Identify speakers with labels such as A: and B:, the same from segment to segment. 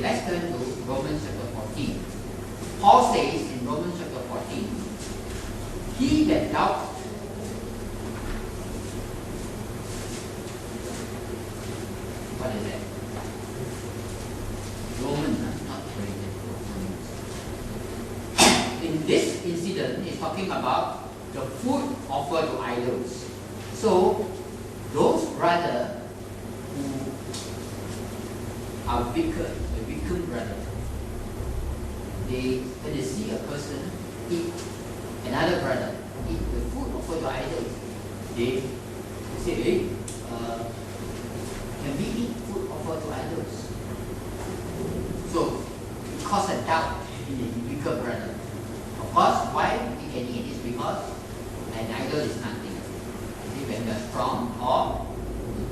A: let's turn to Romans chapter 14. Paul says in Romans chapter 14, he that doubts, what is that? Romans, not Corinthians. In this incident, he's talking about the food offered to idols. So, those brothers who are weaker, the weaker brother, when they see a person eat another brother, eat the food offered to idols, they say, hey, can we eat food offered to idols? So, it causes a doubt in the weaker brother. Of course, why he can eat is because an idol is nothing. See, when they're strong, or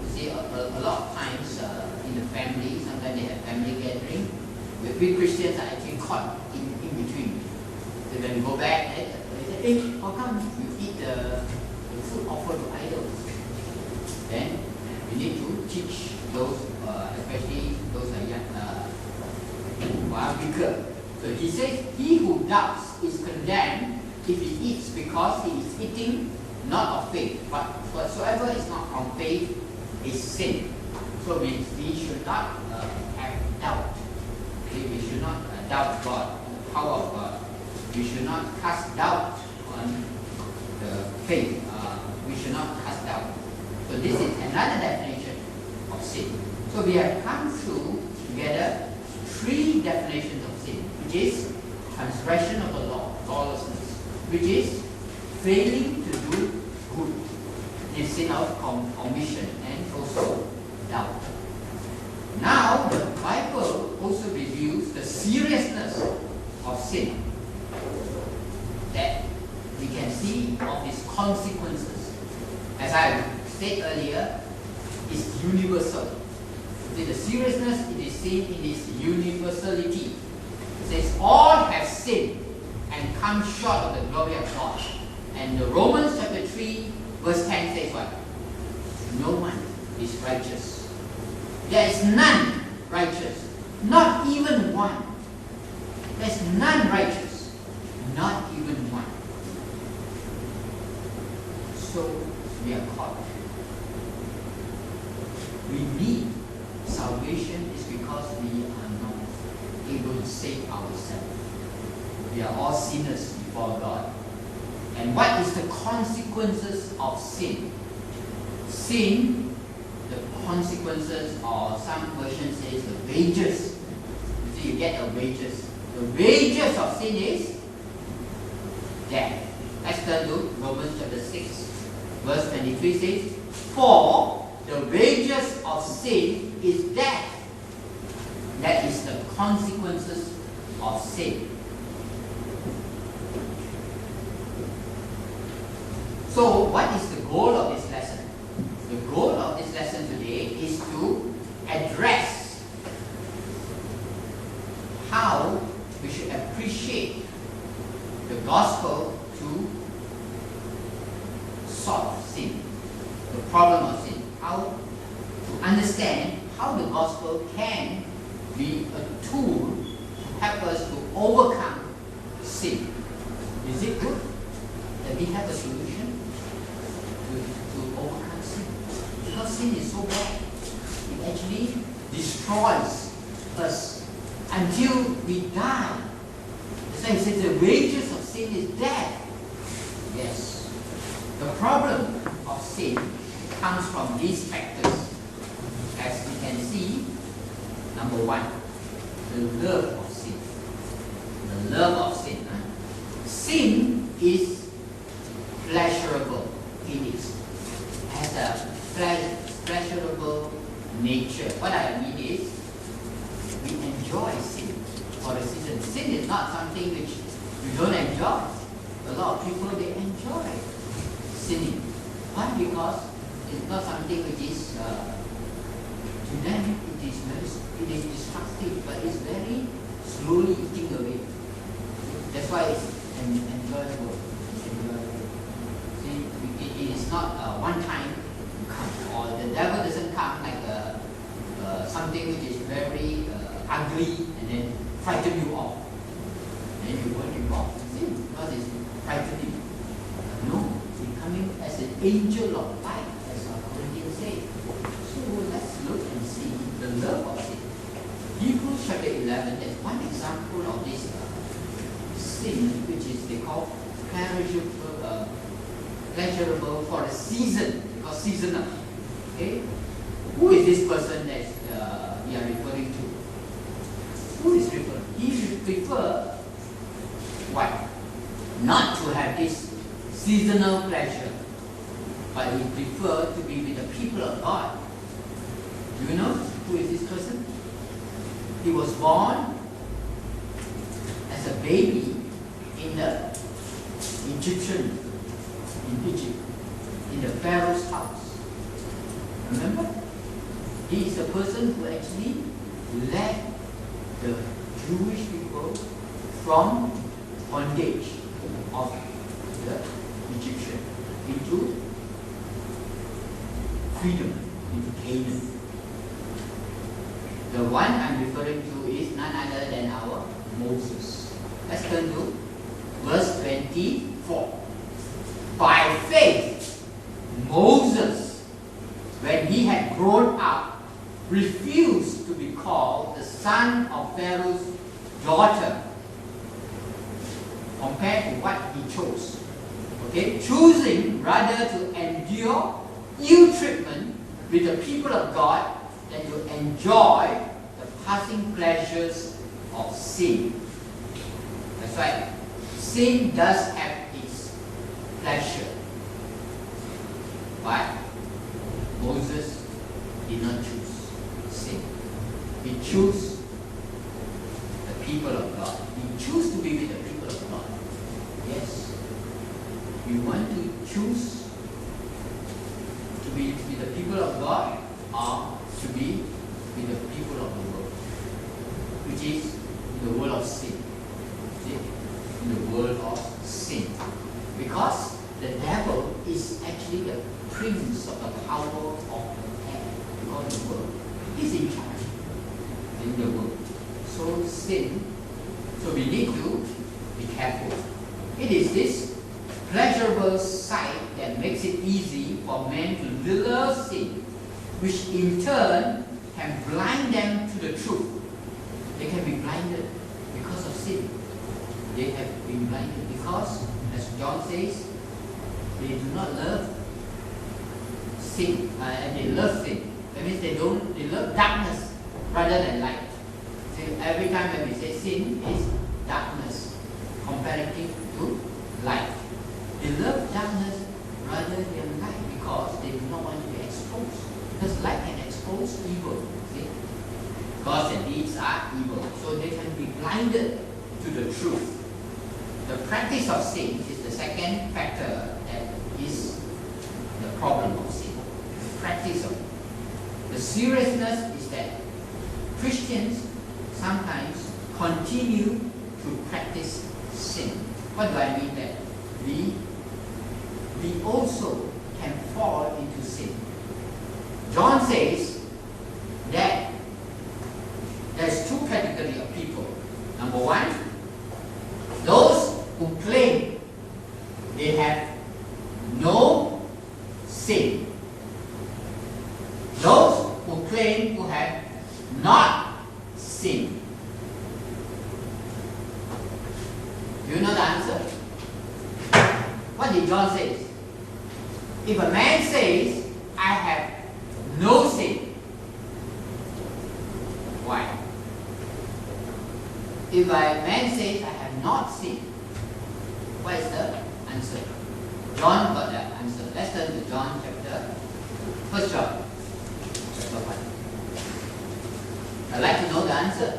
A: you see a lot of times in the family, sometimes they have family gathering, we Christians are actually caught in between. So when we go back, they say, hey, how come you eat the food offered to idols? Then we need to teach those, especially those young, who are weaker. So he says, he who doubts is condemned if he eats, because he is eating not of faith, but whatsoever is not from faith is sin. So we should not have doubt. Okay? We should not doubt God, the power of God. We should not cast doubt on the faith. We should not cast doubt. So this is another definition of sin. So we have come through together 3 definitions of sin, which is transgression of the law, lawlessness, which is failing to do good, the sin of omission, and also doubt. Now the Bible also reveals the seriousness of sin, that we can see of its consequences. As I said earlier, is universal. See, the seriousness it is seen in its universality. It says, all have sinned and come short of the glory of God. And the Romans chapter 3 verse 10 says what? No one is righteous. There is none righteous. Not even one. There is none righteous. Not even one. So we are caught. We need salvation is because we are not able to save ourselves. We are all sinners before God. And what is the consequences of sin? Sin, the consequences, or some version says the wages. You see, you get the wages. The wages of sin is death. Let's turn to Romans chapter 6. Verse 23 says, for the wages of sin is death. That is the consequences of sin. So, what is the goal of this lesson? The goal of this lesson today is to address how we should appreciate the gospel to solve sin, the problem of sin. How to understand how the gospel can be a tool to help us to overcome sin. Is it good that we have a solution to overcome sin? Because sin is so bad, it actually destroys us until we die. That's why he says the wages of sin is death. Yes. The problem of sin comes from these factors. As we can see, number 1, the love of sin. The love of sin. Sin is pleasurable. It has a pleasurable nature. What I mean is, we enjoy sin for a season. Sin is not something which we don't enjoy. A lot of people, they enjoy sinning. Why? Because it's not something which is, to them, it is destructive, but it's very slowly eating away. That's why it's enjoyable. See, it is not one time come, or the devil doesn't come like something which is very ugly frighten you off. Then you won't involve in sin because it's frightening. No, it's coming as an angel of light, as our Corinthians say. So let's look and see the love of sin. Hebrews chapter 11, there's one example of this sin, which is they call pleasurable for a season, because seasonal. Okay? Who is this person that we are referring to? Who is referring? He should prefer what? Not to have this seasonal pleasure, but he prefer to be with the people of God. Do you know who is this person? He was born as a baby in the in Egypt, in the Pharaoh's house. Remember? He is the person who actually led the Jewish people from bondage of the Egyptian into freedom, into Canaan. The one I'm referring to is none other than our Moses. Let's turn to verse 24. By faith, Moses, when he had grown up, refused to be called the son of Pharaoh's daughter, compared to what he chose. Okay, choosing rather to endure ill treatment with the people of God than to enjoy the passing pleasures of sin. That's right. Sin does have its pleasure. But Moses did not choose sin. He chose the people of God. He chose to be with the people of God. Yes. You want to choose to be with the people of God or to be with the people of the world, which is the world of sin. See? In the world of sin. Because the devil is actually the prince of the power of the air, because the world. He's in charge in the world. So sin, so we need to be careful. It is this pleasurable side that makes it easy for men to love sin, which in turn can blind them to the truth. They can be blinded because of sin. They have been blinded because, as John says, they do not love sin, and they love sin. That means they love darkness rather than light. See, every time when we say sin is darkness comparative to light. They love darkness rather than light because they do not want to be exposed. Because light can expose evil. See? Because their deeds are evil. So they can be blinded to the truth. The practice of sin is the second factor that is the problem of sin. The practice of it. The seriousness is that Christians sometimes continue to practice sin. What do I mean that? We also can fall into sin. John says that there's two categories of people. Number one, those who claim they have no sin. Those who claim to have not sinned. Do you know the answer? What did John say? If a man says, I have no sin, why? If a man says, I have not sinned, what is the answer? John got the answer. Let's turn to John chapter 1 John chapter 1. I'd like to know the answer.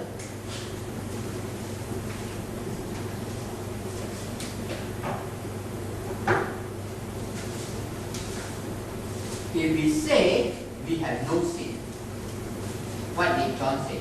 A: If we say we have no sin, what did John say?